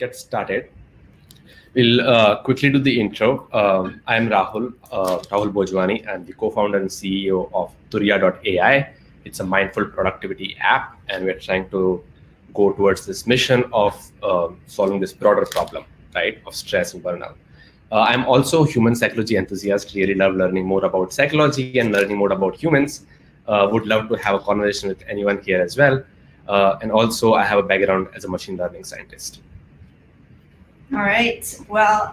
get started. We'll quickly do the intro. I'm Rahul Bojwani. I'm the co-founder and CEO of Turiya.ai. It's a mindful productivity app, and we're trying to go towards this mission of solving this broader problem, right, of stress and burnout. I'm also a human psychology enthusiast, really love learning more about psychology and learning more about humans. Would love to have a conversation with anyone here as well. And also, I have a background as a machine learning scientist. All right. Well,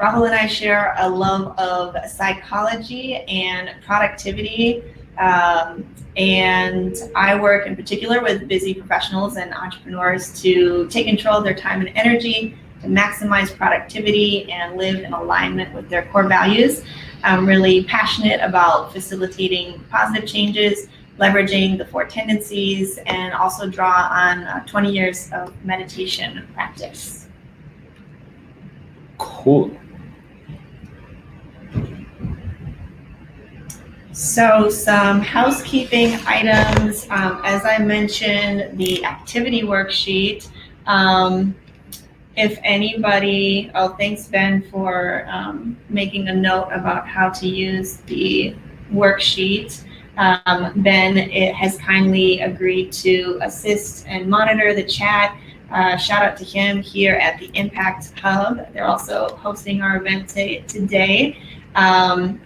Rahul and I share a love of psychology and productivity. And I work in particular with busy professionals and entrepreneurs to take control of their time and energy, to maximize productivity and live in alignment with their core values. I'm really passionate about facilitating positive changes, leveraging the Four Tendencies, and also draw on 20 years of meditation practice. Cool. So some housekeeping items. As I mentioned, the activity worksheet. If anybody, thanks Ben for making a note about how to use the worksheet. Ben has kindly agreed to assist and monitor the chat. Shout out to him here at the Impact Hub. They're also hosting our event today.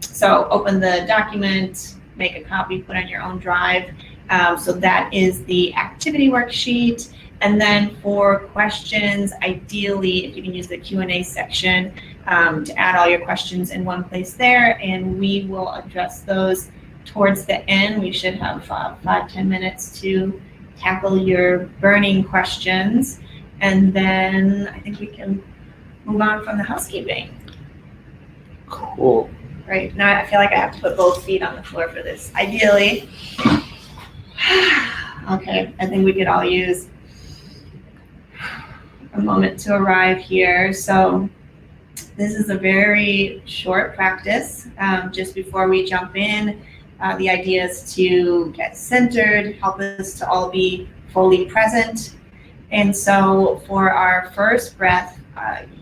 So open the document, make a copy, put on your own drive. So that is the activity worksheet. And then for questions, ideally, if you can use the Q&A section to add all your questions in one place there, and we will address those towards the end. We should have 5-10 minutes to tackle your burning questions. And then I think we can move on from the housekeeping. Cool. Right, now I feel like I have to put both feet on the floor for this, ideally. Okay, I think we could all use a moment to arrive here. So this is a very short practice. Just before we jump in, the idea is to get centered, help us to all be fully present. And so for our first breath,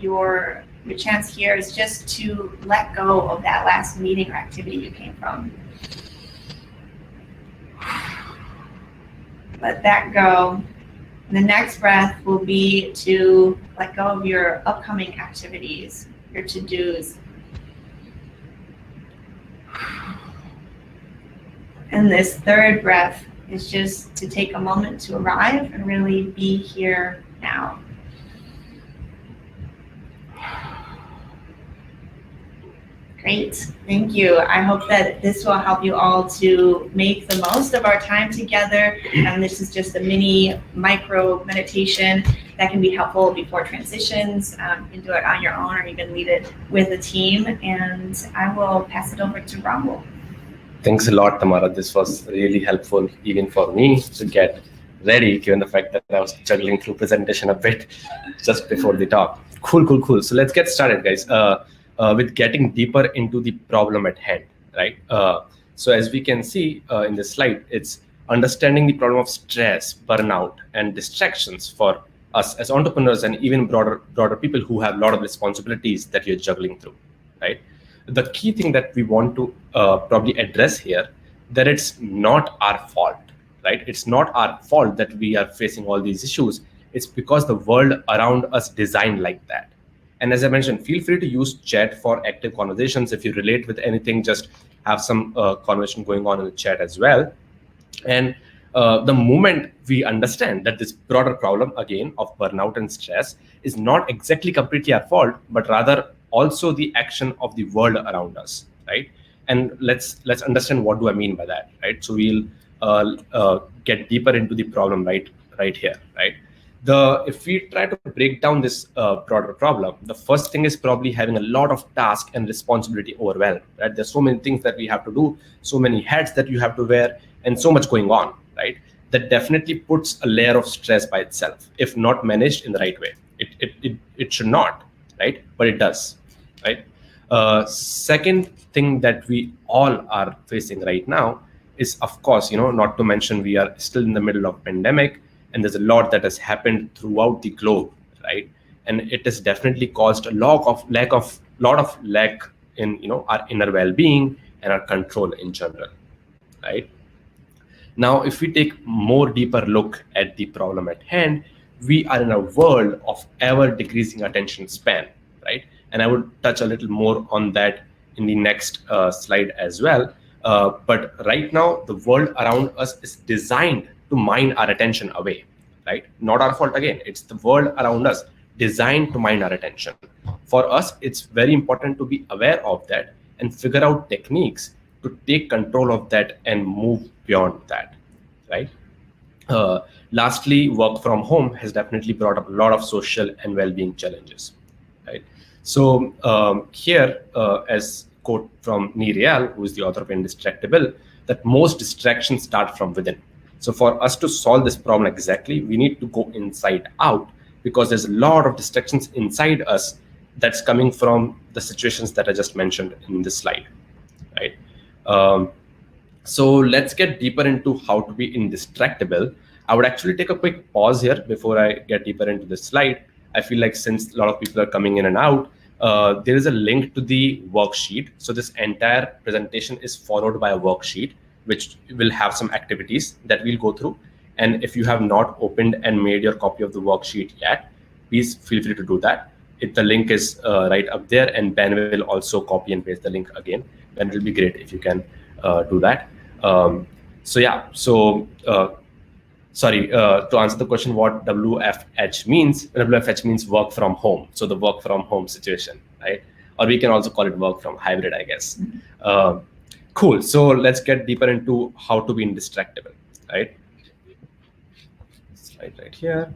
your chance here is just to let go of that last meeting or activity you came from. Let that go. The next breath will be to let go of your upcoming activities, your to-dos. And this third breath is just to take a moment to arrive and really be here now. Great, thank you. I hope that this will help you all to make the most of our time together. And this is just a mini micro meditation that can be helpful before transitions. You can do it on your own or even lead it with a team. And I will pass it over to Rahul. Thanks a lot, Tamara. This was really helpful even for me to get ready, given the fact that I was juggling through presentation a bit just before the talk. Cool. So let's get started, guys. With getting deeper into the problem at hand, right? So as we can see in this slide, it's understanding the problem of stress, burnout, and distractions for us as entrepreneurs and even broader people who have a lot of responsibilities that you're juggling through, right? The key thing that we want to probably address here, that it's not our fault, right? It's not our fault that we are facing all these issues. It's because the world around us designed like that. And as I mentioned, feel free to use chat for active conversations. If you relate with anything, just have some conversation going on in the chat as well. And the moment we understand that this broader problem, again, of burnout and stress is not exactly completely our fault, but rather also the action of the world around us, right? And let's understand what do I mean by that, right? So we'll get deeper into the problem right here, right? If we try to break down this broader problem, the first thing is probably having a lot of task and responsibility overwhelmed, right? There's so many things that we have to do, so many hats that you have to wear, and so much going on, right? That definitely puts a layer of stress by itself, if not managed in the right way. It should not, right? But it does, right? Second thing that we all are facing right now is, of course, not to mention we are still in the middle of pandemic, and there's a lot that has happened throughout the globe, right? And it has definitely caused a lot of lack in our inner well-being and our control in general, right? Now, if we take more deeper look at the problem at hand, we are in a world of ever decreasing attention span, right? And I would touch a little more on that in the next slide as well. But right now, the world around us is designed to mine our attention away, right? Not our fault again. It's the world around us designed to mine our attention. For us, it's very important to be aware of that and figure out techniques to take control of that and move beyond that, right? Lastly, work from home has definitely brought up a lot of social and well-being challenges, right? So here, as quote from Real, who is the author of Indestructible, that most distractions start from within. So for us to solve this problem exactly, we need to go inside out, because there's a lot of distractions inside us that's coming from the situations that I just mentioned in this slide, right? So let's get deeper into how to be indestructible. I would actually take a quick pause here before I get deeper into this slide. I feel like since a lot of people are coming in and out, there is a link to the worksheet. So this entire presentation is followed by a worksheet, which will have some activities that we'll go through. And if you have not opened and made your copy of the worksheet yet, please feel free to do that. The link is right up there, and Ben will also copy and paste the link again. Ben, it will be great if you can do that. Sorry, to answer the question, what WFH means, WFH means work from home. So the work from home situation, right? Or we can also call it work from hybrid, I guess. Cool. So let's get deeper into how to be indestructible, right? Slide right here.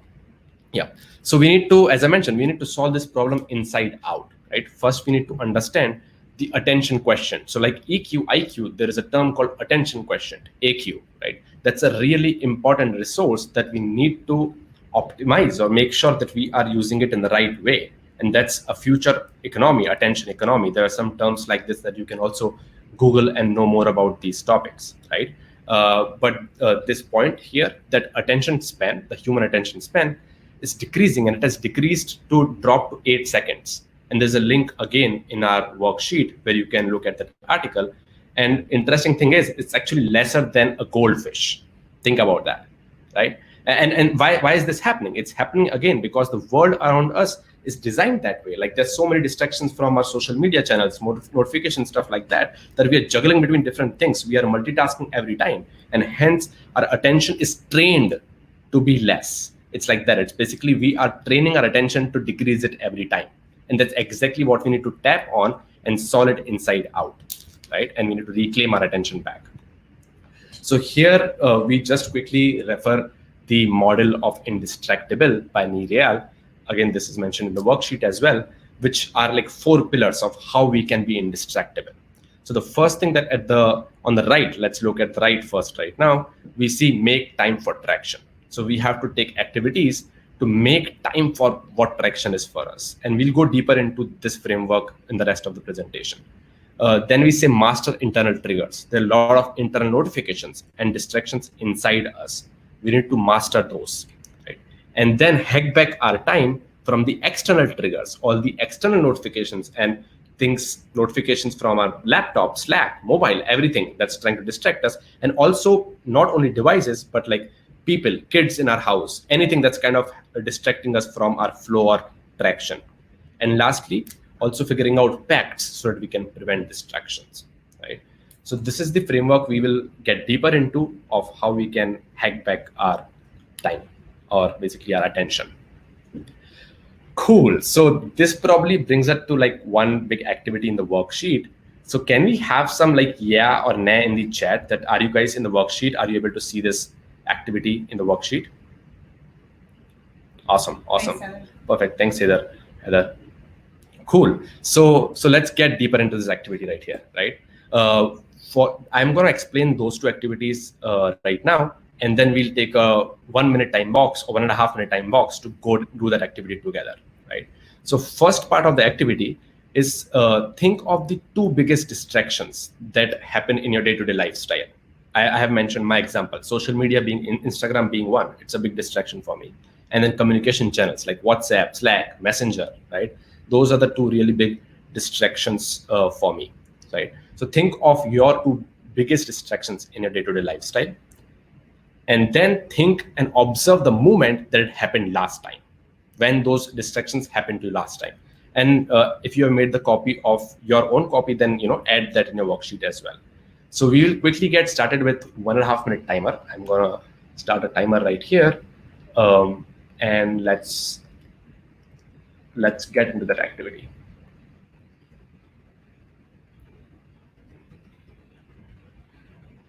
Yeah. So we need to, as I mentioned, we need to solve this problem inside out, right? First, we need to understand the attention quotient. So like EQ, IQ, there is a term called attention quotient, AQ, right? That's a really important resource that we need to optimize or make sure that we are using it in the right way. And that's a future economy, attention economy. There are some terms like this that you can also Google and know more about these topics, right? But this point here, that attention span, the human attention span, is decreasing, and it has decreased to drop to 8 seconds. And there's a link again in our worksheet where you can look at that article. And interesting thing is, it's actually lesser than a goldfish. Think about that, right? And why is this happening? It's happening again because the world around us is designed that way. Like there's so many distractions from our social media channels, notification stuff like that, that we are juggling between different things. We are multitasking every time, and hence our attention is trained to be less. It's like that. It's basically we are training our attention to decrease it every time. And that's exactly what we need to tap on and solve it inside out, right? And we need to reclaim our attention back. So here we just quickly refer the model of Indestructible by Real. Again, this is mentioned in the worksheet as well, which are like 4 pillars of how we can be indestructible. So the first thing that on the right, let's look at the right first right now, we see make time for traction. So we have to take activities to make time for what traction is for us. And we'll go deeper into this framework in the rest of the presentation. Then we say master internal triggers. There are a lot of internal notifications and distractions inside us. We need to master those, right? And then hack back our time from the external triggers, all the external notifications and things, notifications from our laptop, Slack, mobile, everything that's trying to distract us. And also not only devices, but like people, kids in our house, anything that's kind of distracting us from our flow or traction. And lastly, also figuring out pacts so that we can prevent distractions, right? So this is the framework we will get deeper into of how we can hack back our time, or basically our attention. Cool. So this probably brings us to like one big activity in the worksheet. So can we have some like yeah or nay in the chat? That are you guys in the worksheet? Are you able to see this activity in the worksheet? Awesome. Thanks, Perfect. Thanks, Heather. Cool. So let's get deeper into this activity right here, right? I'm going to explain those 2 activities right now, and then we'll take a 1-minute time box or 1.5-minute time box to go do that activity together, right? So first part of the activity is think of the 2 biggest distractions that happen in your day-to-day lifestyle. I have mentioned my example, social media being Instagram being one. It's a big distraction for me. And then communication channels like WhatsApp, Slack, Messenger, right? Those are the two really big distractions for me, right? So think of your two biggest distractions in your day-to-day lifestyle, and then think and observe the moment that it happened last time, when those distractions happened to you last time. And if you have made the copy of your own copy, then add that in your worksheet as well. So we will quickly get started with 1.5 minute timer. I'm gonna start a timer right here, and let's get into that activity.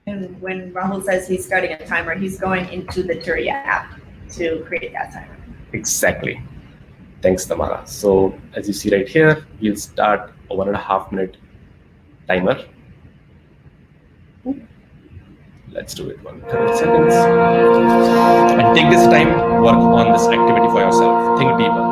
And when Rahul says he's starting a timer, he's going into the Turi app to create that timer. Exactly. Thanks, Tamara. So as you see right here, we'll start a 1.5 minute timer. Let's do it 130 seconds. And take this time, work on this activity for yourself. Think deeper.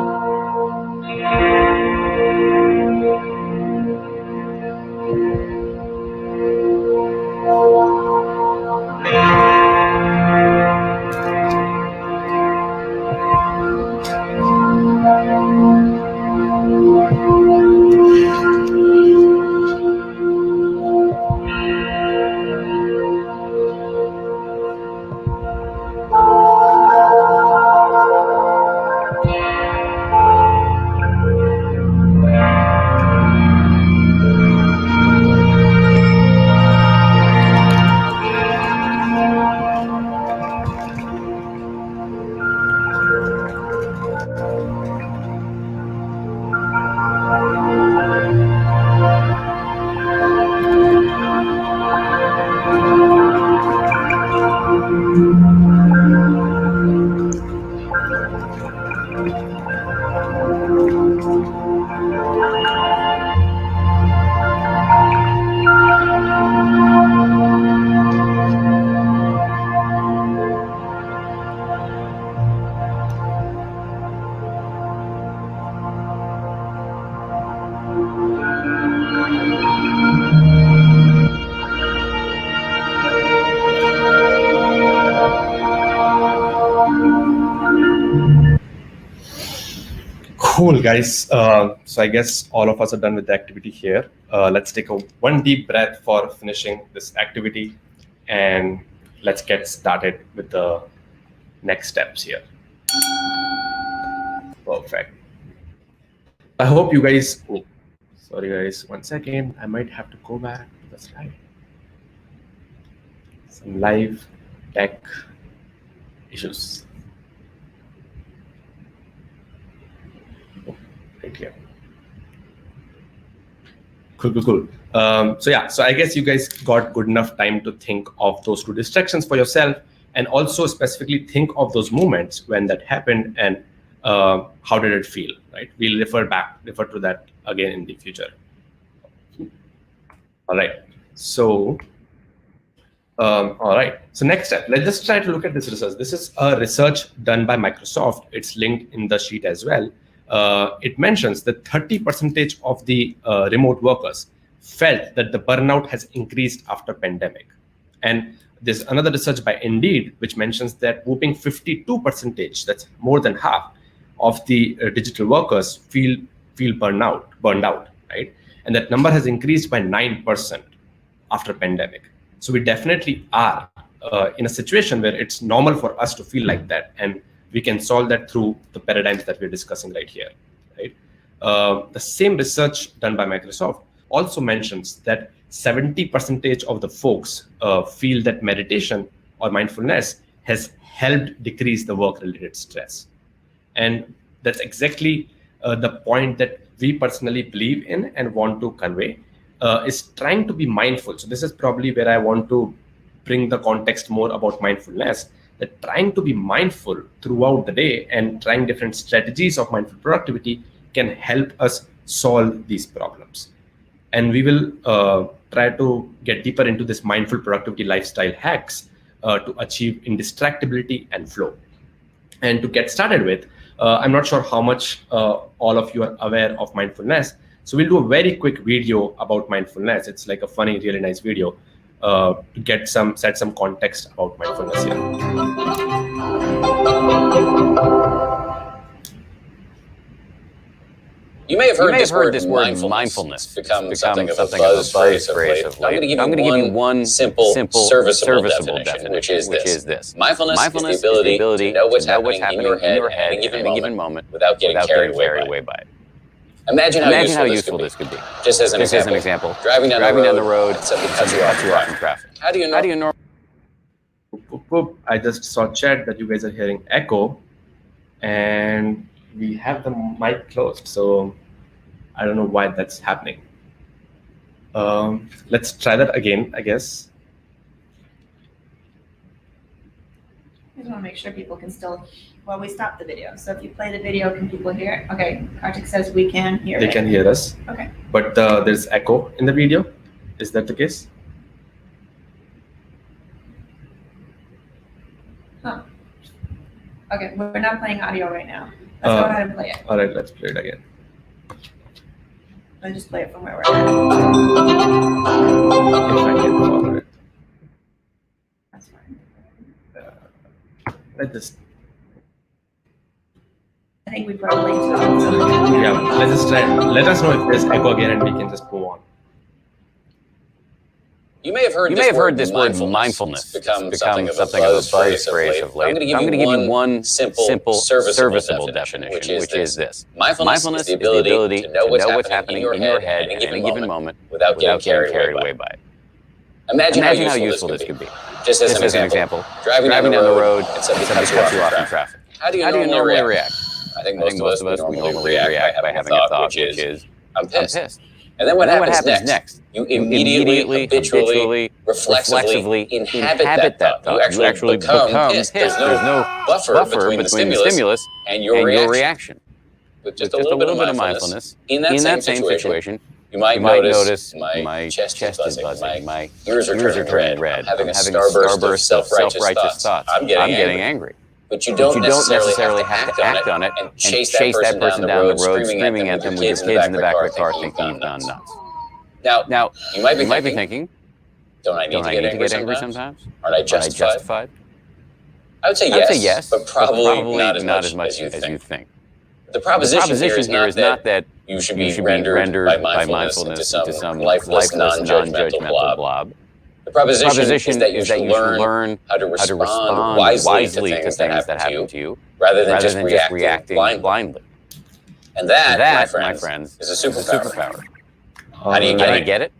Cool, guys. So I guess all of us are done with the activity here. Let's take one deep breath for finishing this activity, and let's get started with the next steps here. Perfect. I hope you guys, oh, sorry guys, 1 second. I might have to go back to the slide. Some live tech issues. Right here. Cool. So I guess you guys got good enough time to think of those two distractions for yourself, and also specifically think of those moments when that happened and how did it feel, right? We'll refer to that again in the future. All right. So next step, let's just try to look at this research. This is a research done by Microsoft. It's linked in the sheet as well. It mentions that 30% of the remote workers felt that the burnout has increased after pandemic. And there's another research by Indeed, which mentions that whooping 52%, that's more than half of the digital workers feel burned out, right? And that number has increased by 9% after pandemic. So we definitely are in a situation where it's normal for us to feel like that, and we can solve that through the paradigms that we're discussing right here, right? The same research done by Microsoft also mentions that 70% of the folks feel that meditation or mindfulness has helped decrease the work-related stress. And that's exactly the point that we personally believe in and want to convey, is trying to be mindful. So this is probably where I want to bring the context more about mindfulness, that trying to be mindful throughout the day and trying different strategies of mindful productivity can help us solve these problems. And we will try to get deeper into this mindful productivity lifestyle hacks to achieve indestructibility and flow. And to get started with, I'm not sure how much all of you are aware of mindfulness. So we'll do a very quick video about mindfulness. It's like a funny, really nice video to set some context about mindfulness here. You may have heard this word mindfulness become something of a buzz phrase of late. I'm going to give you one simple, serviceable definition, which is this. Mindfulness is the ability to know what's happening in your head at any given moment without getting carried away by it. Imagine how useful this could be. Just as an example, driving down the road, something cuts you off in traffic. How do you know? I just saw chat that you guys are hearing echo, and we have the mic closed, so I don't know why that's happening. Let's try that again, I guess. I just want to make sure people can still, well, we stopped the video. So if you play the video, can people hear it? Okay, Kartik says we can hear it. They can hear us. Okay. But there's echo in the video. Is that the case? Huh. Okay, we're not playing audio right now. Let's go ahead and play it. All right, let's play it again. Let's just play it from where we're at. If I can follow it. That's fine. I think we put a link to it. Yeah, let's just try. Let us know if there's echo again, and we can just move on. You may have heard this word mindfulness become something of a buzz phrase of late. I'm going to give you one simple, serviceable definition, which is this. Mindfulness is the ability to know what's happening in your head at any given moment without getting carried away by it. Imagine how useful this could be. Just as an example, driving down the road and somebody cuts you off in traffic. How do you normally react? I think most of us normally react by having a thought, which is, I'm pissed. And then what happens next? You immediately, habitually, reflexively inhabit that thought. You actually become pissed. There's no buffer between the stimulus and your reaction. With just a little bit of mindfulness, in that same situation, you might notice my chest is buzzing, my ears are turning red, I'm having a starburst of self-righteous thoughts, I'm getting angry. But you don't necessarily have to act on it and chase that person down the road, screaming at them with your kids in the back of the car thinking you've gone nuts. Now, you might be thinking, don't I need to get angry sometimes? Aren't I justified? I would say yes, but probably not as much as you think. The proposition here is not that you should be rendered by mindfulness into some lifeless, non-judgmental blob. The proposition is that you should learn how to respond wisely to things that happen to you, rather than just reacting blindly. And that, my friends, is a superpower. How do you get it?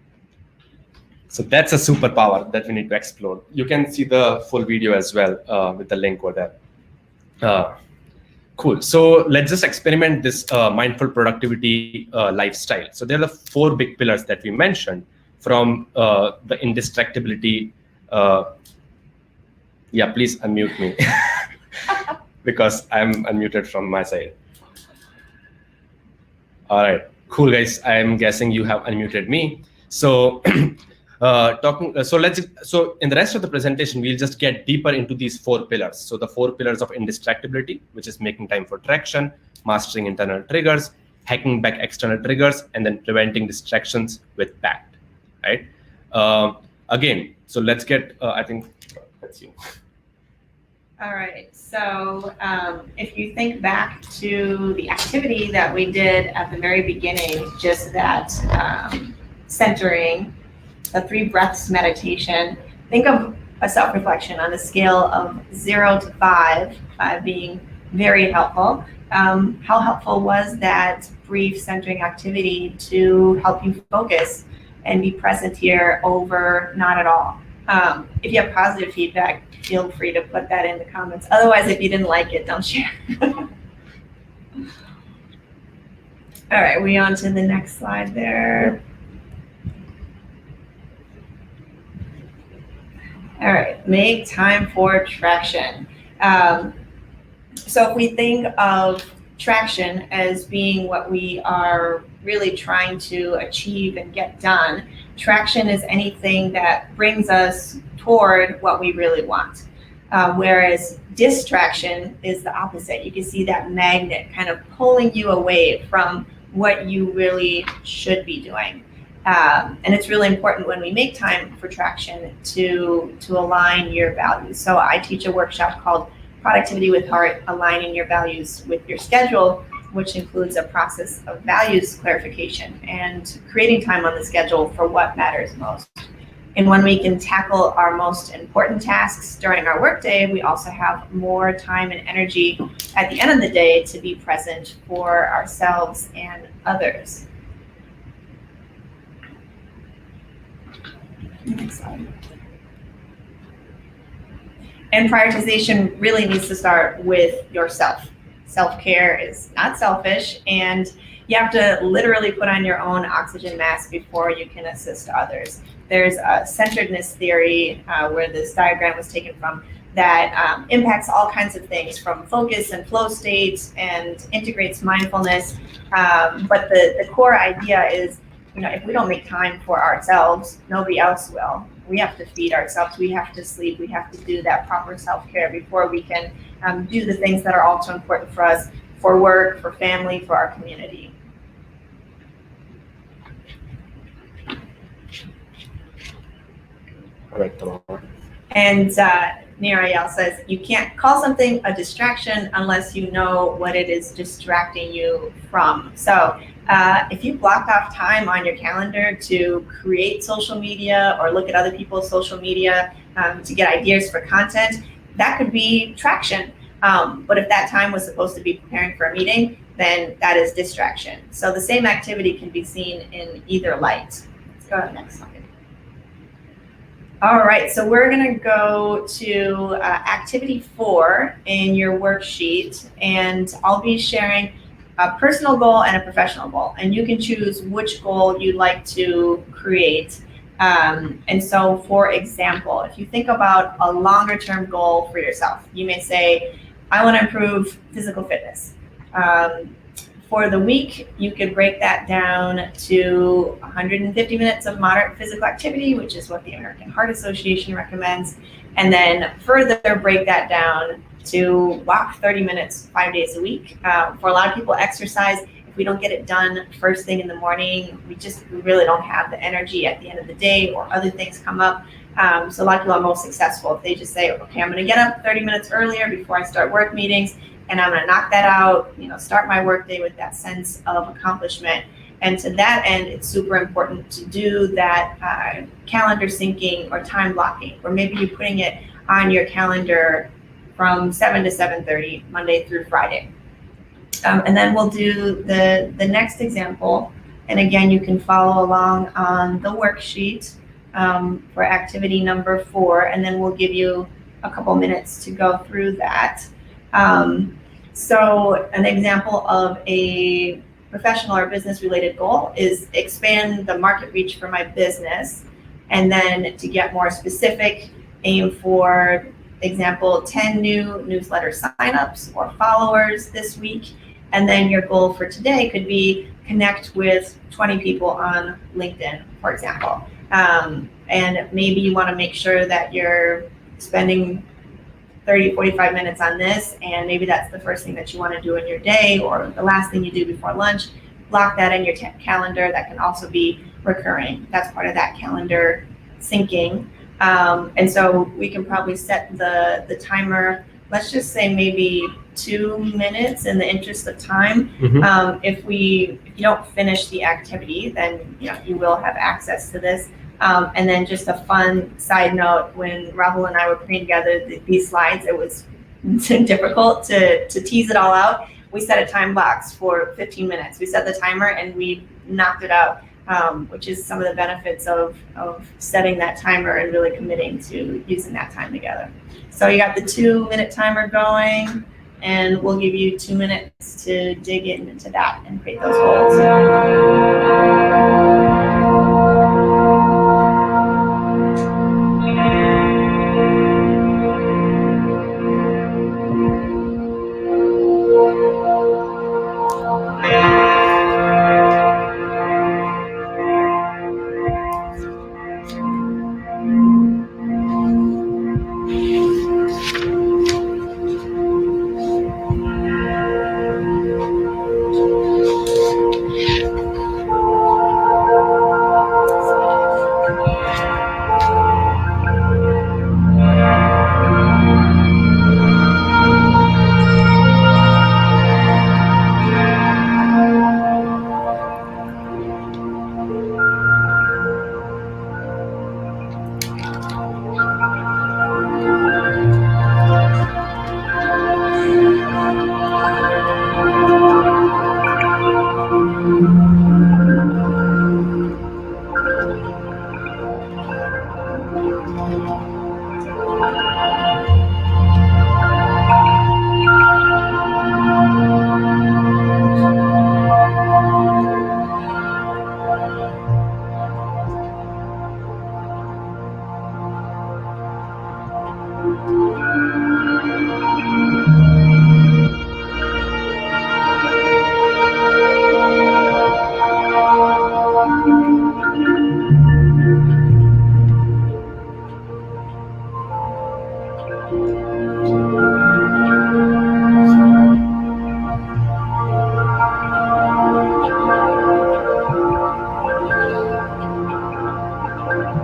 So that's a superpower that we need to explore. You can see the full video as well with the link over there. Cool. So let's just experiment this mindful productivity lifestyle. So there are the 4 big pillars that we mentioned. From the indestructibility, yeah, please unmute me because I'm unmuted from my side. All right, cool guys. I'm guessing you have unmuted me. So so in the rest of the presentation, we'll just get deeper into these 4 pillars. So the 4 pillars of indestructibility, which is making time for traction, mastering internal triggers, hacking back external triggers, and then preventing distractions with tact. Right. Again, so let's get, I think, that's you. All right. So if you think back to the activity that we did at the very beginning, just that centering, the 3 breaths meditation, think of a self-reflection on a scale of 0 to 5, 5 being very helpful. How helpful was that brief centering activity to help you focus and be present here over not at all? If you have positive feedback, feel free to put that in the comments. Otherwise, if you didn't like it, don't share. All right, we on to the next slide there. All right, make time for traction. So if we think of traction as being what we are really trying to achieve and get done, traction is anything that brings us toward what we really want. Whereas distraction is the opposite. You can see that magnet kind of pulling you away from what you really should be doing. And it's really important when we make time for traction to align your values. So I teach a workshop called Productivity with Heart, Aligning Your Values with Your Schedule. which includes a process of values clarification and creating time on the schedule for what matters most. And when we can tackle our most important tasks during our workday, we also have more time and energy at the end of the day to be present for ourselves and others. Next slide. And prioritization really needs to start with yourself. Self-care is not selfish, and you have to literally put on your own oxygen mask before you can assist others. There's a Centeredness Theory where this diagram was taken from that impacts all kinds of things from focus and flow states and integrates mindfulness. But the core idea is, if we don't make time for ourselves, nobody else will. We have to feed ourselves, we have to sleep, we have to do that proper self-care before we can do the things that are also important for us, for work, for family, for our community. All right, Tamara. And Nirayal says, you can't call something a distraction unless you know what it is distracting you from. So if you block off time on your calendar to create social media or look at other people's social media to get ideas for content, that could be traction. But if that time was supposed to be preparing for a meeting, then that is distraction. So the same activity can be seen in either light. Let's go to the next slide. All right, so we're gonna go to activity 4 in your worksheet, and I'll be sharing a personal goal and a professional goal, and you can choose which goal you'd like to create. And so, for example, if you think about a longer term goal for yourself, you may say, I wanna improve physical fitness. For the week, you could break that down to 150 minutes of moderate physical activity, which is what the American Heart Association recommends, and then further break that down to walk 30 minutes 5 days a week. For a lot of people, exercise, if we don't get it done first thing in the morning, we really don't have the energy at the end of the day, or other things come up. So a lot of people are most successful if they just say, okay, I'm gonna get up 30 minutes earlier before I start work meetings, and I'm gonna knock that out, start my workday with that sense of accomplishment. And to that end, it's super important to do that calendar syncing or time blocking, or maybe you're putting it on your calendar from 7 to 7:30, Monday through Friday. And then we'll do the next example. And again, you can follow along on the worksheet for activity number 4, and then we'll give you a couple minutes to go through that. So an example of a professional or business related goal is expand the market reach for my business. And then to get more specific, aim for example, 10 new newsletter signups or followers this week. And then your goal for today could be connect with 20 people on LinkedIn, for example. And maybe you want to make sure that you're spending 30, 45 minutes on this, and maybe that's the first thing that you want to do in your day, or the last thing you do before lunch. Block that in your calendar. That can also be recurring. That's part of that calendar syncing. And so we can probably set the timer, let's just say maybe 2 minutes in the interest of time. Mm-hmm. If you don't finish the activity, then you will have access to this. And then just a fun side note, when Rahul and I were putting together these slides, it was difficult to tease it all out. We set a time box for 15 minutes. We set the timer and we knocked it out, which is some of the benefits of setting that timer and really committing to using that time together. So you got the 2-minute timer going, and we'll give you 2 minutes to dig into that and create those goals.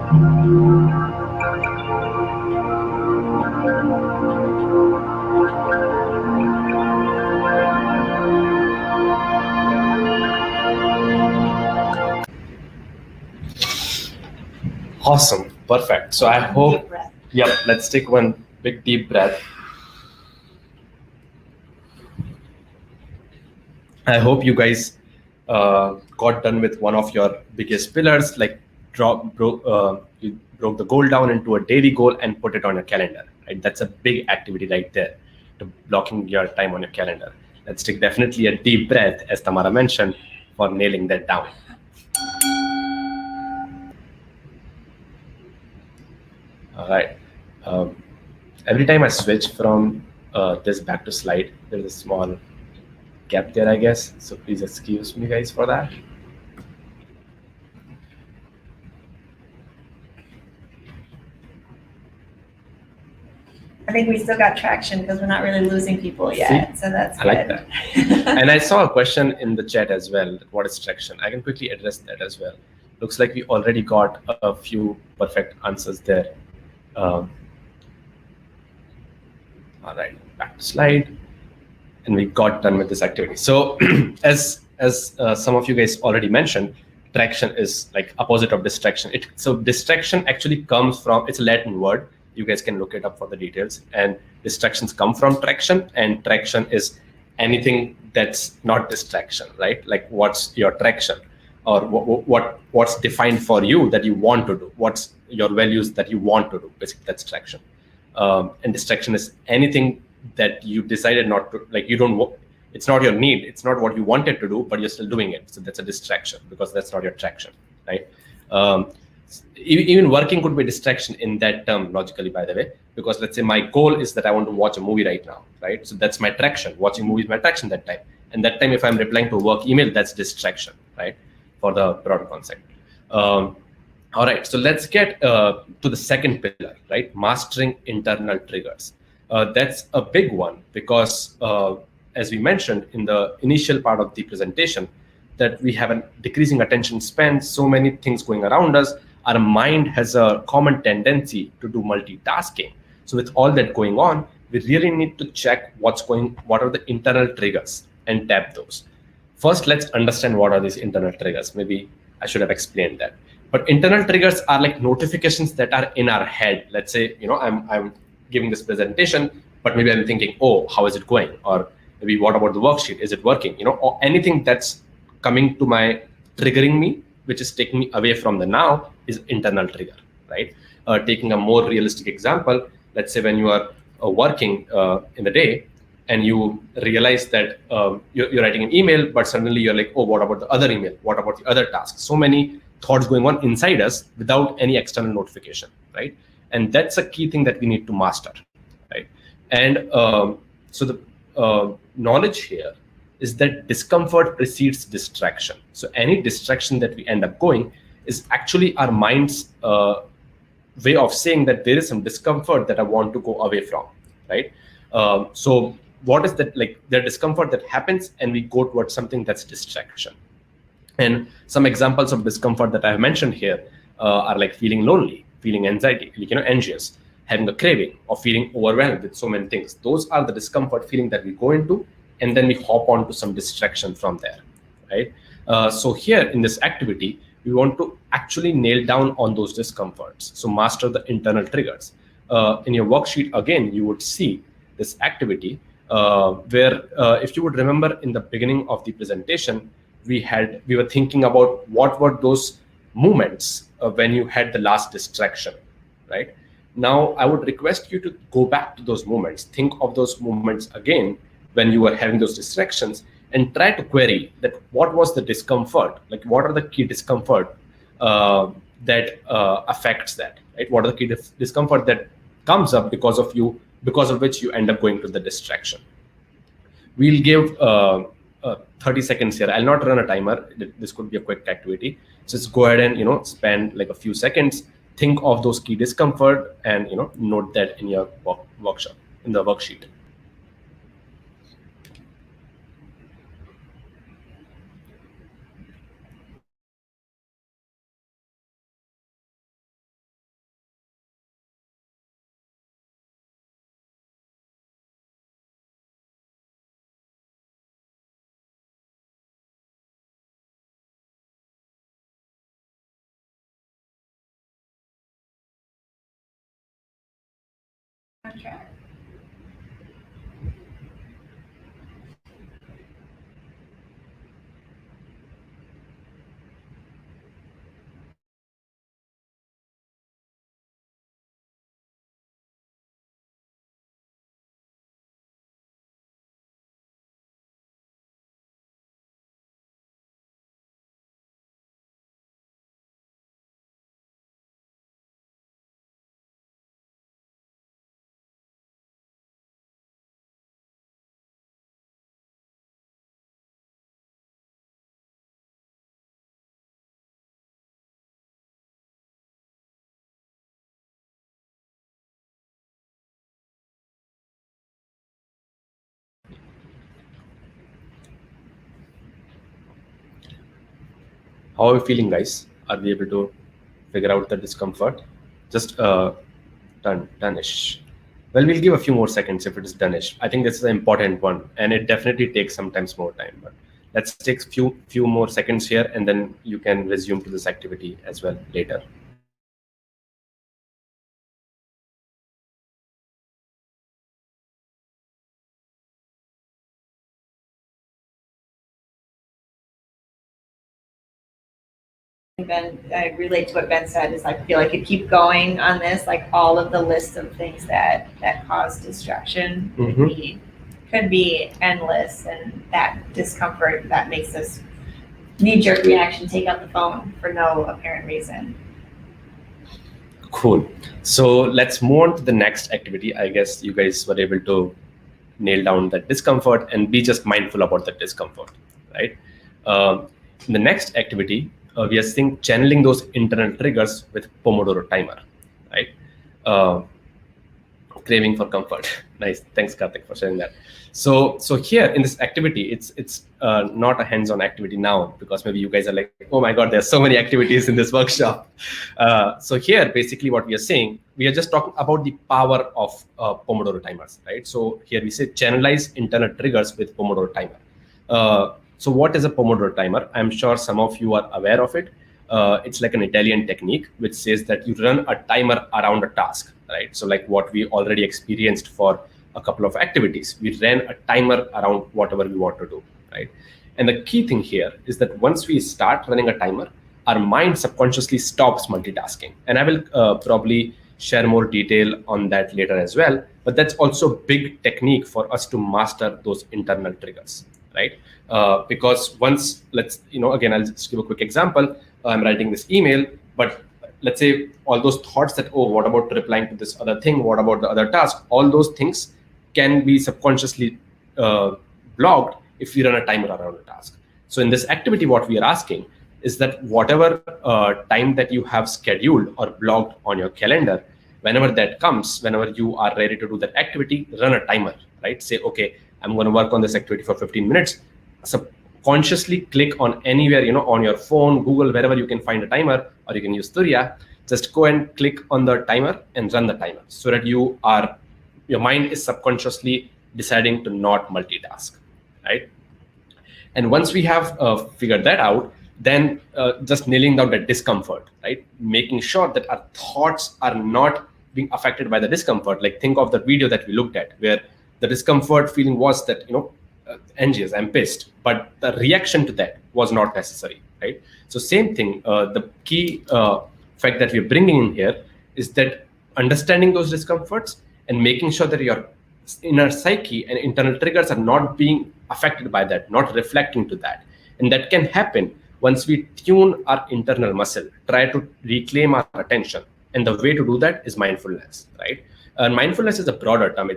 Awesome. Perfect. So I hope, Deep breath. yep, let's take one big deep breath. I hope you guys got done with one of your biggest pillars, like you broke the goal down into a daily goal and put it on your calendar. Right? That's a big activity right there, to blocking your time on your calendar. Let's take definitely a deep breath, as Tamara mentioned, for nailing that down. All right. Every time I switch from this back to slide, there's a small gap there, I guess. So please excuse me, guys, for that. I think we still got traction because we're not really losing people yet. So that's I good. like that. And I saw a question in the chat as well. What is traction? I can quickly address that as well. Looks like we already got a few perfect answers there. All right, back to slide. And we got done with this activity. So as some of you guys already mentioned, traction is like opposite of distraction. So distraction actually comes from, it's a Latin word. You guys can look it up for the details. And distractions come from traction, and traction is anything that's not distraction, right? Like what's your traction, or what's defined for you that you want to do? What's your values that you want to do? Basically, that's traction. And distraction is anything that you decided not to, like you don't, it's not your need, it's not what you wanted to do, but you're still doing it. So that's a distraction, because that's not your traction, right? Even working could be distraction in that term, logically, by the way, because let's say my goal is that I want to watch a movie right now, right? So that's my traction. Watching movies is my traction that time. And that time, if I'm replying to a work email, that's distraction, right? For the broader concept. All right, so let's get to the second pillar, right? Mastering internal triggers. That's a big one because, as we mentioned in the initial part of the presentation, that we have a decreasing attention span, so many things going around us. Our mind has a common tendency to do multitasking. So with all that going on, we really need to check what are the internal triggers and tap those. First, let's understand what are these internal triggers. Maybe I should have explained that. But internal triggers are like notifications that are in our head. Let's say, I'm giving this presentation, but maybe I'm thinking, oh, how is it going? Or maybe what about the worksheet? Is it working? Or anything that's coming to my triggering me, which is taking me away from the now, is internal trigger, right? Taking a more realistic example, let's say when you are working in the day, and you realize that you're writing an email, but suddenly you're like, oh, what about the other email? What about the other task? So many thoughts going on inside us without any external notification, right? And that's a key thing that we need to master, right? And so the knowledge here is that discomfort precedes distraction. So any distraction that we end up going is actually our mind's way of saying that there is some discomfort that I want to go away from, right? So what is that, like the discomfort that happens and we go towards something that's distraction. And some examples of discomfort that I have mentioned here are like feeling lonely, feeling anxiety, anxious, having a craving, or feeling overwhelmed with so many things. Those are the discomfort feeling that we go into, and then we hop on to some distraction from there, right? So here in this activity, we want to actually nail down on those discomforts. So master the internal triggers. In your worksheet, again, you would see this activity where if you would remember in the beginning of the presentation, we were thinking about what were those moments when you had the last distraction, right? Now, I would request you to go back to those moments, think of those moments again when you were having those distractions, and try to query that what was the discomfort, like what are the key discomfort that affects that, right? What are the key discomfort that comes up because of which you end up going to the distraction. We'll give 30 seconds here. I'll not run a timer. This could be a quick activity. So just go ahead and spend like a few seconds, think of those key discomfort, and note that in your workshop, in the worksheet. on track. How are we feeling, guys? Are we able to figure out the discomfort? Just done-ish. Well, we'll give a few more seconds if it is done-ish. I think this is an important one, and it definitely takes sometimes more time. But let's take few more seconds here, and then you can resume to this activity as well later. Ben, I relate to what Ben said. Is I feel like you keep going on this, like all of the list of things that cause distraction could be endless, and that discomfort that makes us knee-jerk reaction take out the phone for no apparent reason. Cool. So let's move on to the next activity. I guess you guys were able to nail down that discomfort and be just mindful about that discomfort, right? In the next activity, we are seeing channeling those internal triggers with Pomodoro timer, right? Craving for comfort. Nice. Thanks, Karthik, for sharing that. So here in this activity, it's not a hands-on activity now, because maybe you guys are like, oh my God, there's so many activities in this workshop. So here, basically what we are saying, we are just talking about the power of Pomodoro timers, right? So here we say channelize internal triggers with Pomodoro timer. So what is a Pomodoro timer? I'm sure some of you are aware of it. It's like an Italian technique which says that you run a timer around a task, right? So like what we already experienced for a couple of activities, we ran a timer around whatever we want to do, right? And the key thing here is that once we start running a timer, our mind subconsciously stops multitasking. And I will probably share more detail on that later as well. But that's also a big technique for us to master those internal triggers, right? Because once, again, I'll just give a quick example. I'm writing this email, but let's say all those thoughts that, oh, what about replying to this other thing? What about the other task? All those things can be subconsciously blocked if we run a timer around a task. So in this activity, what we are asking is that whatever time that you have scheduled or blocked on your calendar, whenever that comes, whenever you are ready to do that activity, run a timer, right? Say, okay, I'm going to work on this activity for 15 minutes. Subconsciously click on anywhere, on your phone, Google, wherever you can find a timer, or you can use Turiya. Just go and click on the timer and run the timer so that your mind is subconsciously deciding to not multitask, right? And once we have figured that out, then just nailing down that discomfort, right? Making sure that our thoughts are not being affected by the discomfort. Like think of the video that we looked at where the discomfort feeling was that, anxious, I'm pissed, but the reaction to that was not necessary, right? So same thing, the key fact that we're bringing in here is that understanding those discomforts and making sure that your inner psyche and internal triggers are not being affected by that, not reflecting to that. And that can happen once we tune our internal muscle, try to reclaim our attention. And the way to do that is mindfulness, right? And mindfulness is a broader term.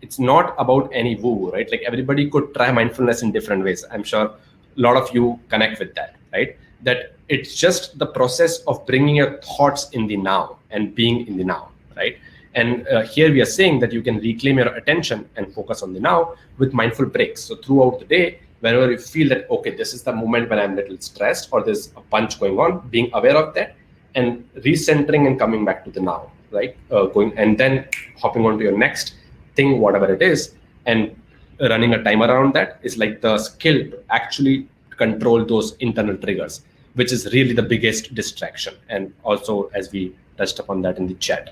It's not about any woo, right? Like everybody could try mindfulness in different ways. I'm sure a lot of you connect with that, right? That it's just the process of bringing your thoughts in the now and being in the now, right? And here we are saying that you can reclaim your attention and focus on the now with mindful breaks. So throughout the day, whenever you feel that, okay, this is the moment when I'm a little stressed or there's a punch going on, being aware of that and recentering and coming back to the now, right? Going and then hopping on to your next thing, whatever it is, and running a timer around that is like the skill to actually control those internal triggers, which is really the biggest distraction. And also, as we touched upon that in the chat.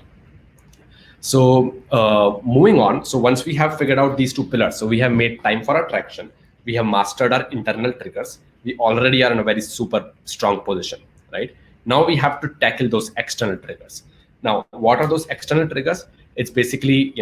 So moving on. So once we have figured out these two pillars, so we have made time for attraction, we have mastered our internal triggers, we already are in a very super strong position, right? Now we have to tackle those external triggers. Now, what are those external triggers? It's basically,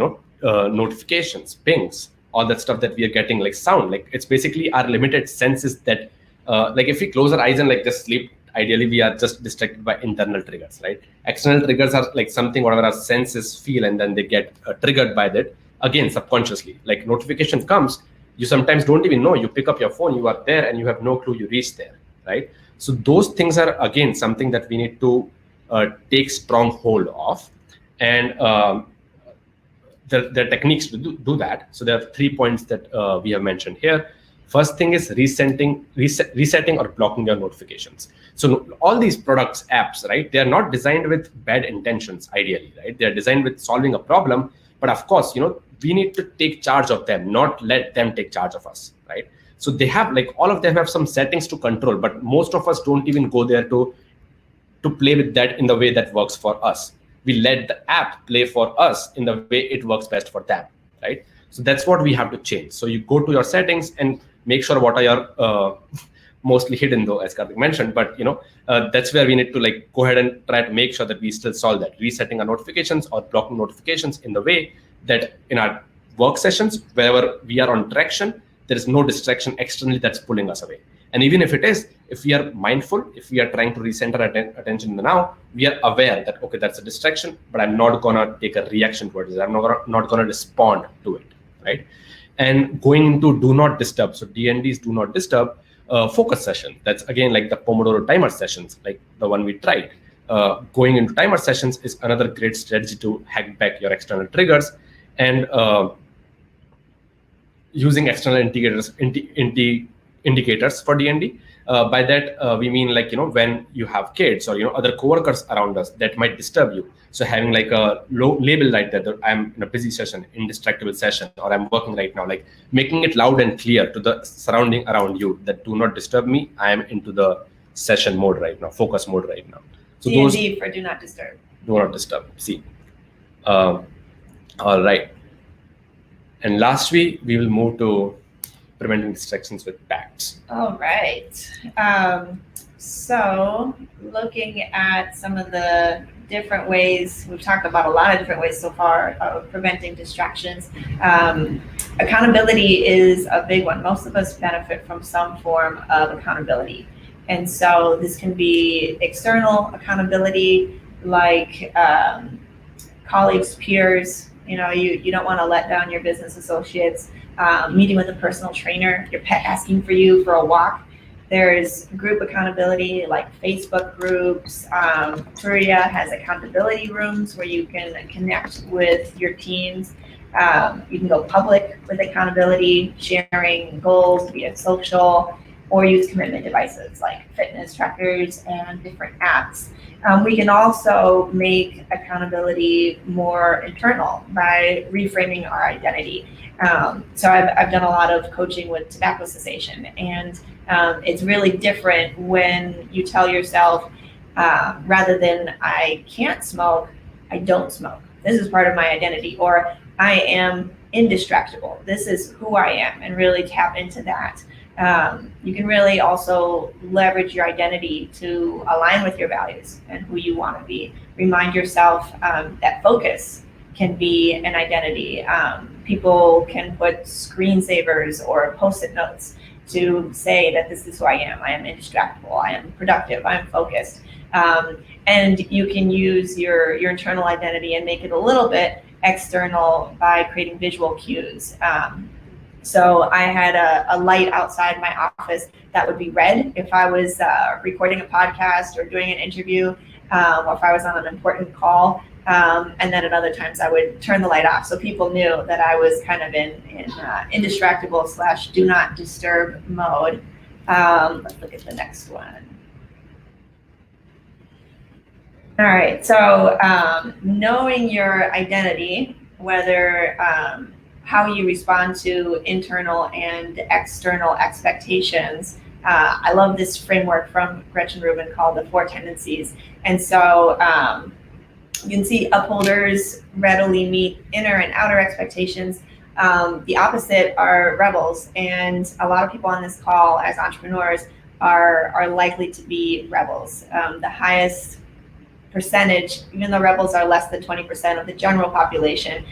notifications, pings, all that stuff that we are getting, like sound. Like it's basically our limited senses that, like if we close our eyes and like just sleep, ideally we are just distracted by internal triggers, right? External triggers are like something whatever our senses feel, and then they get triggered by that, again, subconsciously. Like notification comes, you sometimes don't even know, you pick up your phone, you are there, and you have no clue you reached there, right? So those things are, again, something that we need to take strong hold of. And there are techniques to do that. So there are 3 points that we have mentioned here. First thing is resetting or blocking your notifications. So all these products, apps, right, they are not designed with bad intentions, ideally, right? They are designed with solving a problem. But of course, we need to take charge of them, not let them take charge of us, right? So they have, like, all of them have some settings to control, but most of us don't even go there to play with that in the way that works for us. We let the app play for us in the way it works best for them, right? So that's what we have to change. So you go to your settings and make sure what are your mostly hidden, though, as Karthik mentioned, but that's where we need to like go ahead and try to make sure that we still solve that, resetting our notifications or blocking notifications in the way that in our work sessions, wherever we are on traction, there is no distraction externally that's pulling us away. And even if it is, if we are mindful, if we are trying to recenter attention in the now, we are aware that, okay, that's a distraction, but I'm not gonna take a reaction towards it. I'm not gonna respond to it, right? And going into do not disturb. So DND's do not disturb focus session. That's again like the Pomodoro timer sessions, like the one we tried. Going into timer sessions is another great strategy to hack back your external triggers. And using external indicators for DND. By that we mean, like, when you have kids or other coworkers around us that might disturb you. So having like a low label like that I'm in a busy session, indestructible session, or I'm working right now, like making it loud and clear to the surrounding around you that do not disturb me. I am into the session mode right now, focus mode right now. So D&D for do not disturb. Do not disturb. See. All right. And lastly, we will move to preventing distractions with pacts. All right. So looking at some of the different ways, we've talked about a lot of different ways so far of preventing distractions. Accountability is a big one. Most of us benefit from some form of accountability. And so this can be external accountability, like colleagues, peers. You don't want to let down your business associates. Meeting with a personal trainer, your pet asking for you for a walk. There's group accountability like Facebook groups. Turia has accountability rooms where you can connect with your teams. You can go public with accountability, sharing goals via social, or use commitment devices like fitness trackers and different apps. We can also make accountability more internal by reframing our identity. So I've done a lot of coaching with tobacco cessation, and it's really different when you tell yourself, rather than I can't smoke, I don't smoke. This is part of my identity, or I am indestructible. This is who I am, and really tap into that. You can really also leverage your identity to align with your values and who you want to be. Remind yourself that focus can be an identity. People can put screensavers or post-it notes to say that this is who I am. I am indestructible. I am productive. I am focused. And you can use your internal identity and make it a little bit external by creating visual cues. So I had a light outside my office that would be red if I was recording a podcast or doing an interview, or if I was on an important call. And then at other times I would turn the light off, so people knew that I was kind of in indestructible / do not disturb mode. Let's look at the next one. All right, so knowing your identity, whether how you respond to internal and external expectations. I love this framework from Gretchen Rubin called the Four Tendencies. And so You can see upholders readily meet inner and outer expectations. The opposite are rebels, and a lot of people on this call as entrepreneurs are likely to be rebels. The highest percentage, even though rebels are less than 20% of the general population,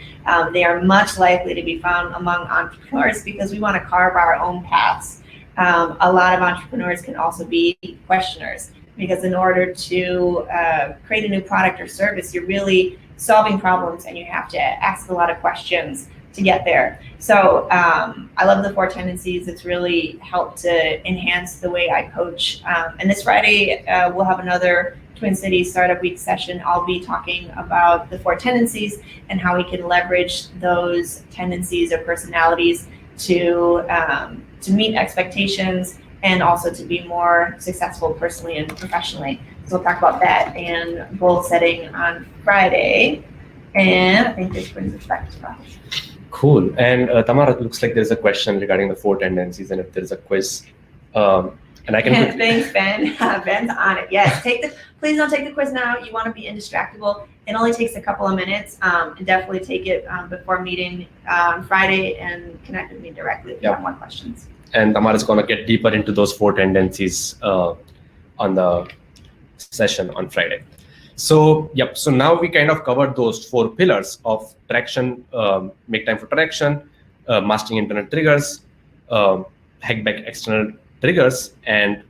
they are much likely to be found among entrepreneurs because we want to carve our own paths. A lot of entrepreneurs can also be questioners, because in order to create a new product or service, you're really solving problems and you have to ask a lot of questions to get there. So I love the Four Tendencies. It's really helped to enhance the way I coach. And this Friday, we'll have another Twin Cities Startup Week session. I'll be talking about the Four Tendencies and how we can leverage those tendencies or personalities to meet expectations and also to be more successful personally and professionally. So we'll talk about that and goal setting on Friday. And I think this brings us back to Raj. Cool. And Tamara, it looks like there's a question regarding the Four Tendencies, and if there's a quiz, and I can. Thanks, Ben. Ben's on it. Yes. Please don't take the quiz now. You want to be indestructible. It only takes a couple of minutes. And definitely take it before meeting on Friday and connect with me directly if you have more questions. And Tamara is going to get deeper into those Four Tendencies on the session on Friday. So, yep. So now we kind of covered those 4 pillars of traction, make time for traction, mastering internal triggers, hack back external triggers, and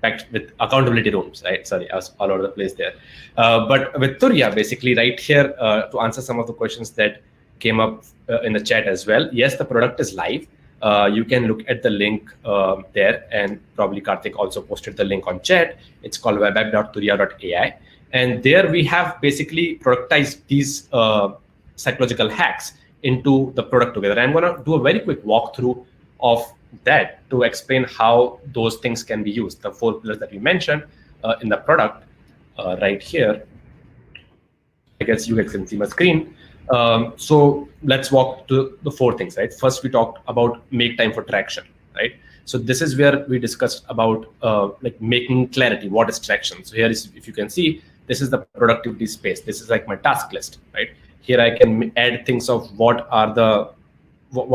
packed with accountability rooms, right? Sorry, I was all over the place there. But with Turiya, basically right here, to answer some of the questions that came up in the chat as well. Yes, the product is live. You can look at the link there, and probably Karthik also posted the link on chat. It's called webapp.turiya.ai. And there we have basically productized these psychological hacks into the product together. I'm going to do a very quick walkthrough of that to explain how those things can be used. The 4 pillars that we mentioned in the product right here. I guess you guys can see my screen. So let's walk to the 4 things, right? First, we talked about make time for traction, right? So this is where we discussed about like making clarity. What is traction? So here is, if you can see, this is the productivity space. This is like my task list, right? Here I can add things of what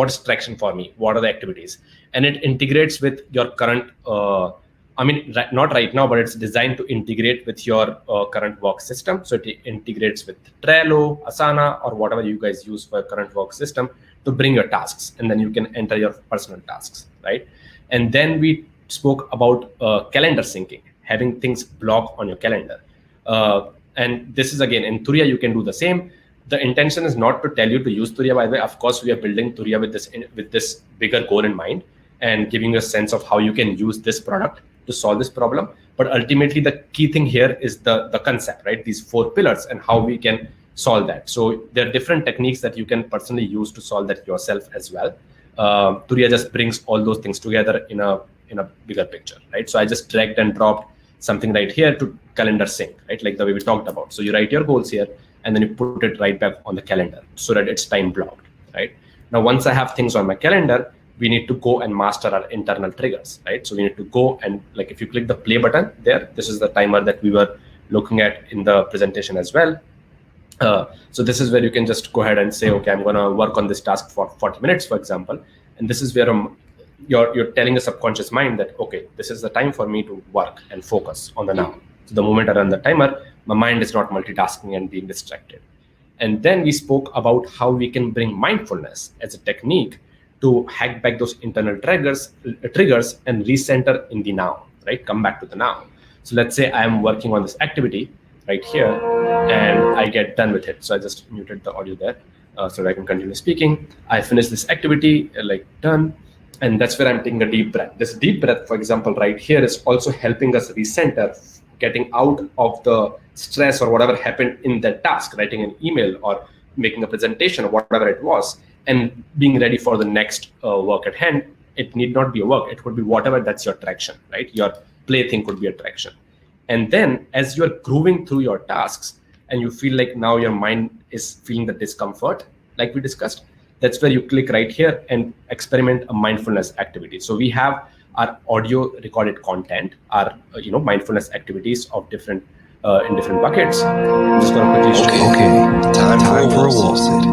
is traction for me? What are the activities? And it integrates with your current, not right now, but it's designed to integrate with your current work system. So it integrates with Trello, Asana, or whatever you guys use for your current work system to bring your tasks. And then you can enter your personal tasks, right? And then we spoke about calendar syncing, having things blocked on your calendar. And this is, again, in Turiya, you can do the same. The intention is not to tell you to use Turiya, by the way. Of course, we are building Turiya with this bigger goal in mind and giving you a sense of how you can use this product to solve this problem. But ultimately, the key thing here is the concept, right? These 4 pillars and how we can solve that. So there are different techniques that you can personally use to solve that yourself as well. Turiya just brings all those things together in a bigger picture, right? So I just dragged and dropped something right here to calendar sync, right? Like the way we talked about. So you write your goals here, and then you put it right back on the calendar so that it's time blocked, right? Now, once I have things on my calendar, we need to go and master our internal triggers, right? So we need to go and, like, if you click the play button there, this is the timer that we were looking at in the presentation as well. So this is where you can just go ahead and say, okay, I'm going to work on this task for 40 minutes, for example. And this is where you're telling the subconscious mind that, okay, this is the time for me to work and focus on the now. So the moment I run the timer, my mind is not multitasking and being distracted. And then we spoke about how we can bring mindfulness as a technique to hack back those internal triggers and recenter in the now, right? Come back to the now. So let's say I am working on this activity right here, and I get done with it. So I just muted the audio there so that I can continue speaking. I finish this activity, like done. And that's where I'm taking a deep breath. This deep breath, for example, right here is also helping us recenter, getting out of the stress or whatever happened in that task, writing an email or making a presentation or whatever it was, and being ready for the next work at hand. It need not be a work. It could be whatever that's your traction, right? Your play thing could be a traction. And then as you're grooving through your tasks and you feel like now your mind is feeling the discomfort, like we discussed, that's where you click right here and experiment a mindfulness activity. So we have our audio recorded content, our mindfulness activities of different in different buckets. I'm just going to quickly show you. Okay, time for a wall sit.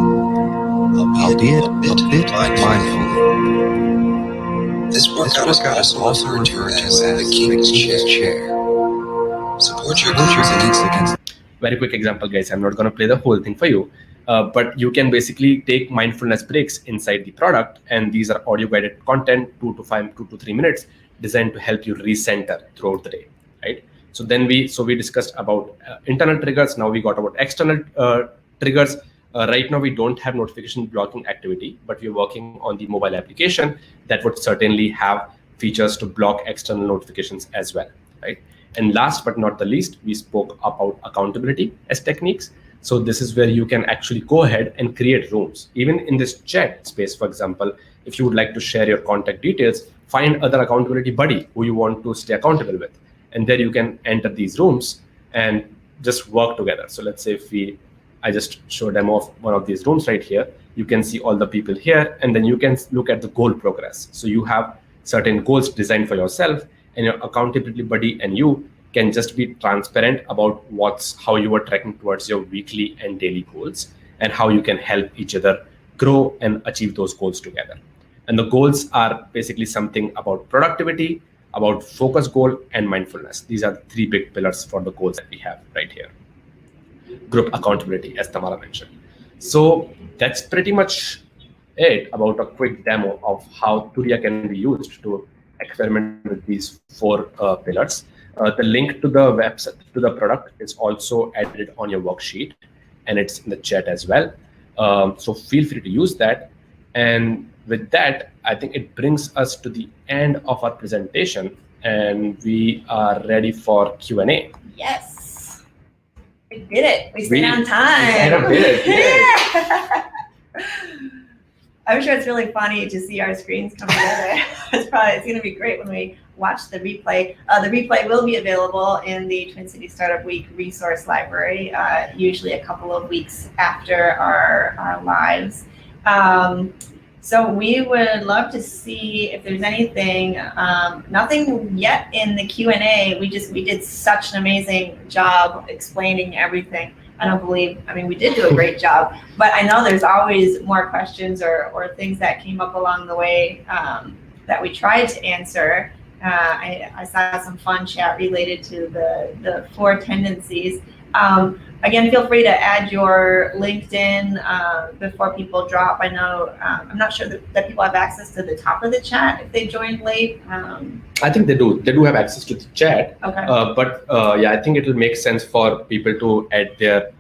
Albeit a bit mindfully. This workout is also referred to as the King's Chair. Support your glutes against. Very quick example, guys. I'm not going to play the whole thing for you, but you can basically take mindfulness breaks inside the product, and these are audio-guided content, 2 to 3 minutes, designed to help you recenter throughout the day, right? So then we discussed about internal triggers. Now we got about external triggers. Right now we don't have notification blocking activity, but we're working on the mobile application that would certainly have features to block external notifications as well, right? And last but not the least, we spoke about accountability as techniques. So this is where you can actually go ahead and create rooms. Even in this chat space, for example, if you would like to share your contact details, find other accountability buddy who you want to stay accountable with. And there you can enter these rooms and just work together. So let's say I just show a demo of one of these rooms right here. You can see all the people here, and then you can look at the goal progress. So you have certain goals designed for yourself, and your accountability buddy and you can just be transparent about how you are tracking towards your weekly and daily goals, and how you can help each other grow and achieve those goals together. And the goals are basically something about productivity, about focus goal, and mindfulness. These are the 3 big pillars for the goals that we have right here. Group accountability, as Tamara mentioned. So that's pretty much it about a quick demo of how Turiya can be used to experiment with these 4 pillars. The link to the website, to the product, is also added on your worksheet, and it's in the chat as well. So feel free to use that. And with that, I think it brings us to the end of our presentation, and we are ready for Q&A. Yes. We did it. We stayed on time. We kind of did it. Yeah. I'm sure it's really funny to see our screens come together. It's going to be great when we watch the replay. The replay will be available in the Twin Cities Startup Week resource library, usually a couple of weeks after our lives. So we would love to see if there's anything, nothing yet in the Q&A. We did such an amazing job explaining everything. We did do a great job, but I know there's always more questions or things that came up along the way that we tried to answer. I saw some fun chat related to the 4 tendencies. Again, feel free to add your LinkedIn before people drop. I know, I'm not sure that people have access to the top of the chat if they joined late. I think they do. They do have access to the chat. Okay. But I think it will make sense for people to add their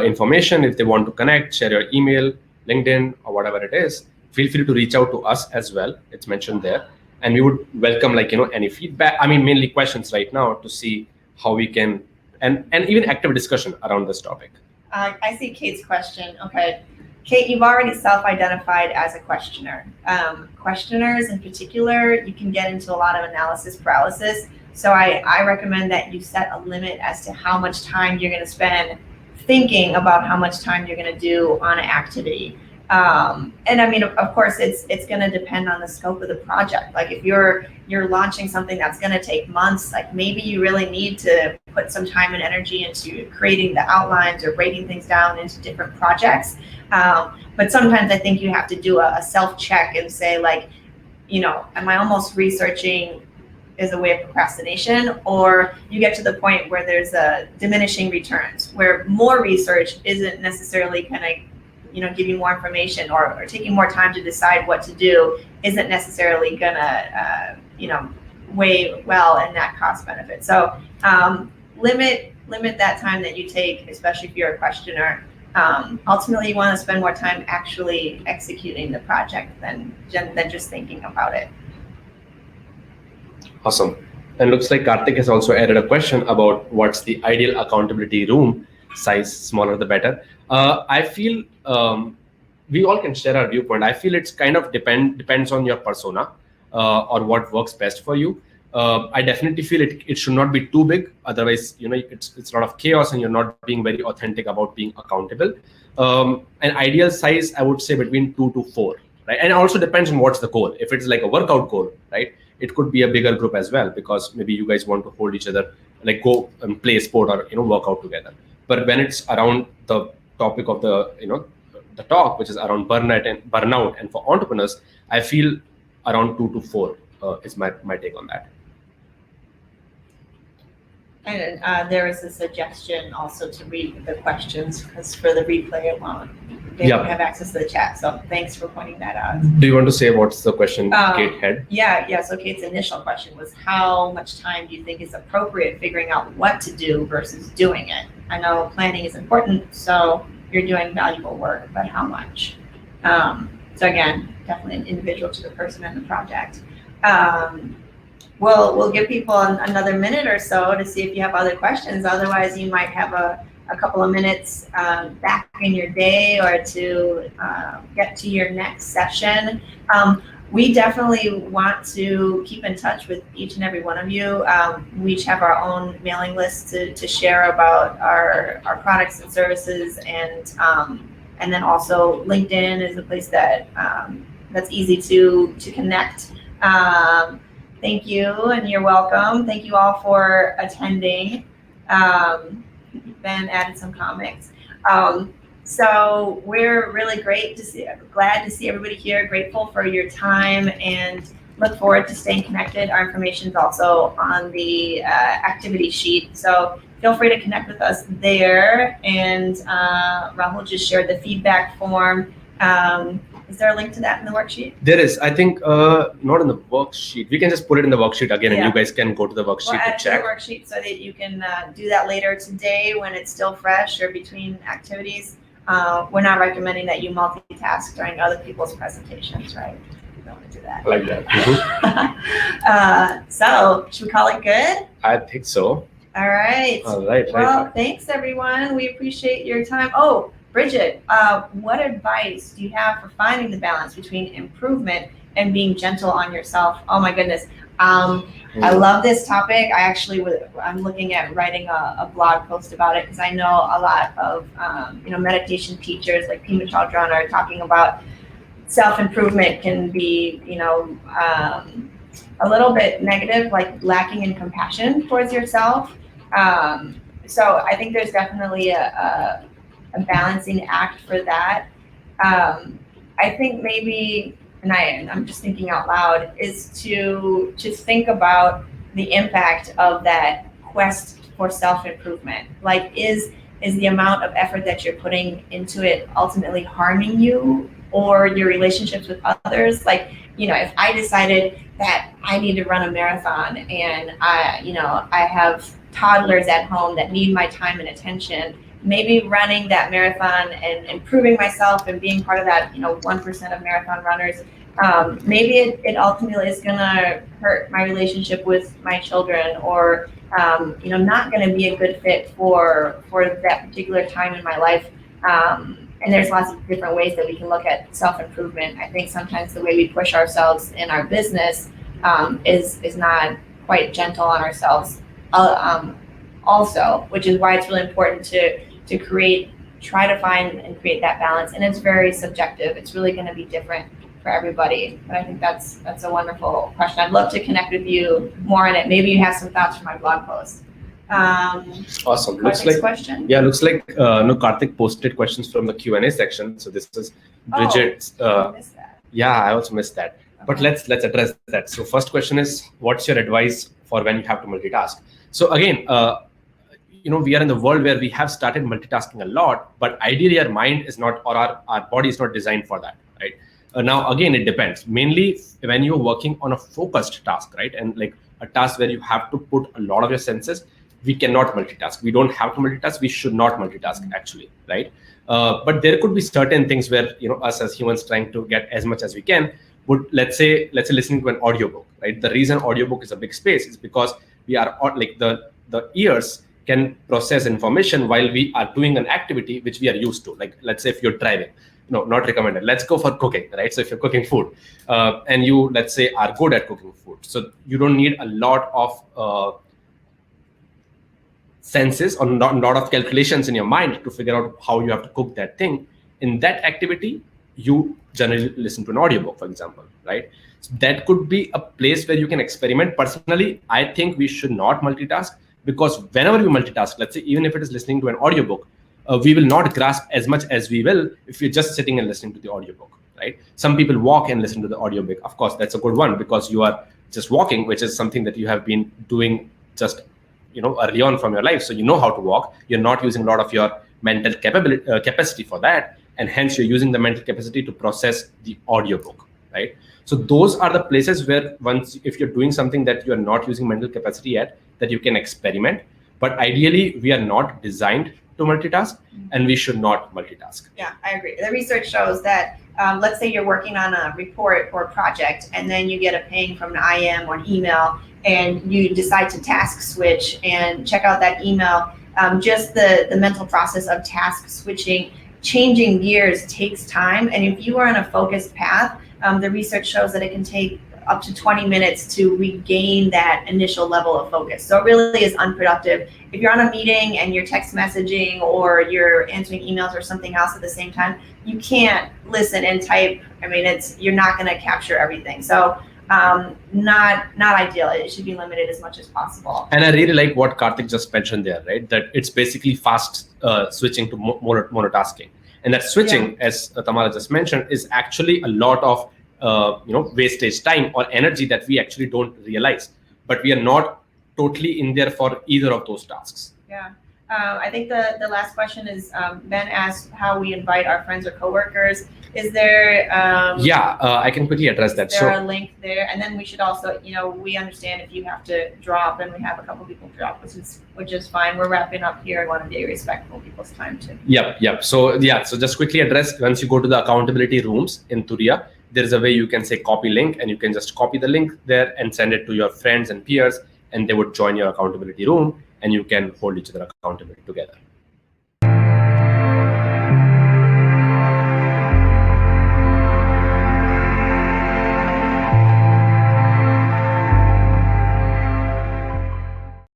information if they want to connect, share your email, LinkedIn, or whatever it is. Feel free to reach out to us as well. It's mentioned there. And we would welcome any feedback. Mainly questions right now to see how we can, and even active discussion around this topic. I see Kate's question. Okay. Kate, you've already self-identified as a questioner. Questioners in particular, you can get into a lot of analysis paralysis. So I recommend that you set a limit as to how much time you're going to spend thinking about how much time you're going to do on an activity. Of course, it's going to depend on the scope of the project. Like if you're launching something that's going to take months, like maybe you really need to put some time and energy into creating the outlines or breaking things down into different projects. But sometimes I think you have to do a self-check and say, am I almost researching as a way of procrastination? Or you get to the point where there's a diminishing returns, where more research isn't necessarily going to give you more information, or taking more time to decide what to do isn't necessarily gonna weigh well in that cost benefit. So limit that time that you take, especially if you're a questioner. Ultimately, you want to spend more time actually executing the project than just thinking about it. Awesome. And looks like Karthik has also added a question about what's the ideal accountability room size. Smaller the better. I feel we all can share our viewpoint. I feel it's kind of depends on your persona or what works best for you. I definitely feel it should not be too big. Otherwise, it's a lot of chaos and you're not being very authentic about being accountable. An ideal size, I would say between 2 to 4, right? And it also depends on what's the goal. If it's like a workout goal, right? It could be a bigger group as well, because maybe you guys want to hold each other like go and play a sport or work out together. But when it's around the topic of the the talk, which is around burnout and for entrepreneurs, I feel around 2 to 4 is my take on that. And there was a suggestion also to read the questions, because for the replay alone, they don't have access to the chat. So thanks for pointing that out. Do you want to say what's the question Kate had? Yeah. So Kate's initial question was, how much time do you think is appropriate figuring out what to do versus doing it? I know planning is important, so you're doing valuable work, but how much? So again, definitely an individual to the person and the project. We'll give people another minute or so to see if you have other questions. Otherwise, you might have a couple of minutes back in your day or to get to your next session. We definitely want to keep in touch with each and every one of you. We each have our own mailing list to share about our products and services, and then also LinkedIn is a place that that's easy to connect. Thank you, and you're welcome. Thank you all for attending. Ben added some comments. So we're really glad to see everybody here, grateful for your time, and look forward to staying connected. Our information is also on the activity sheet, so feel free to connect with us there. And Rahul just shared the feedback form. Is there a link to that in the worksheet? There is. I think not in the worksheet. We can just put it in the worksheet again, and you guys can go to the worksheet to check. The worksheet so that you can do that later today when it's still fresh or between activities. We're not recommending that you multitask during other people's presentations, right? You don't want to do that. Like that. So should we call it good? I think so. All right. Well, thanks everyone. We appreciate your time. Oh, Bridget, what advice do you have for finding the balance between improvement and being gentle on yourself? Oh my goodness. I love this topic. I'm looking at writing a blog post about it, because I know a lot of meditation teachers like Pima Chaldron are talking about self-improvement can be a little bit negative, like lacking in compassion towards yourself. So I think there's definitely a balancing act for that. I think maybe, and I'm just thinking out loud, is to think about the impact of that quest for self-improvement. Like, is the amount of effort that you're putting into it ultimately harming you or your relationships with others? Like, if I decided that I need to run a marathon and I have toddlers at home that need my time and attention, maybe running that marathon and improving myself and being part of that 1% of marathon runners, maybe it ultimately is going to hurt my relationship with my children, or not going to be a good fit for that particular time in my life. And there's lots of different ways that we can look at self-improvement. I think sometimes the way we push ourselves in our business is not quite gentle on ourselves also, which is why it's really important to try to find and create that balance. And it's very subjective. It's really going to be different for everybody. But I think that's a wonderful question. I'd love to connect with you more on it. Maybe you have some thoughts for my blog post. Awesome. Question. Yeah, looks like Karthik posted questions from the Q&A section. So this is Bridget's. I missed that. Yeah, I also missed that. Okay. But let's address that. So first question is, what's your advice for when you have to multitask? So again, we are in the world where we have started multitasking a lot, but ideally our mind is not, or our body is not designed for that, right? Now, again, it depends. Mainly when you're working on a focused task, right? And like a task where you have to put a lot of your senses, we cannot multitask. We don't have to multitask. We should not multitask, actually, right? But there could be certain things where, us as humans trying to get as much as we can, would let's say listening to an audiobook, right? The reason audiobook is a big space is because we are like the ears can process information while we are doing an activity which we are used to. Like, let's say if you're driving, not recommended. Let's go for cooking, right? So if you're cooking food and you, let's say, are good at cooking food, so you don't need a lot of senses or not a lot of calculations in your mind to figure out how you have to cook that thing. In that activity, you generally listen to an audiobook, for example, right? So that could be a place where you can experiment. Personally, I think we should not multitask, because whenever you multitask, let's say even if it is listening to an audiobook, we will not grasp as much as we will if you're just sitting and listening to the audiobook, right? Some people walk and listen to the audiobook. Of course, that's a good one because you are just walking, which is something that you have been doing just early on from your life. So you know how to walk. You're not using a lot of your mental capacity for that, and hence you're using the mental capacity to process the audiobook, right? So those are the places where if you're doing something that you're not using mental capacity yet, that you can experiment. But ideally, we are not designed to multitask, and we should not multitask. Yeah, I agree. The research shows that let's say you're working on a report or project, and then you get a ping from an IM or an email, and you decide to task switch and check out that email. Just the mental process of task switching, changing gears takes time. And if you are on a focused path, the research shows that it can take up to 20 minutes to regain that initial level of focus. So it really is unproductive. If you're on a meeting and you're text messaging or you're answering emails or something else at the same time, you can't listen and type. I mean, you're not going to capture everything. So not ideal. It should be limited as much as possible. And I really like what Karthik just mentioned there, right? That it's basically fast switching to monotasking. And that switching, as Tamara just mentioned, is actually a lot of wastage time or energy that we actually don't realize, but we are not totally in there for either of those tasks. Yeah. I think the last question is Ben asked how we invite our friends or coworkers. Is there I can quickly address that. Is there a link there? And then we should also, we understand if you have to drop, and we have a couple people drop, which is fine. We're wrapping up here. I want to be respectful of people's time too. Yep. So just quickly address, once you go to the accountability rooms in Turiya, there is a way you can say copy link, and you can just copy the link there and send it to your friends and peers, and they would join your accountability room, and you can hold each other accountable together.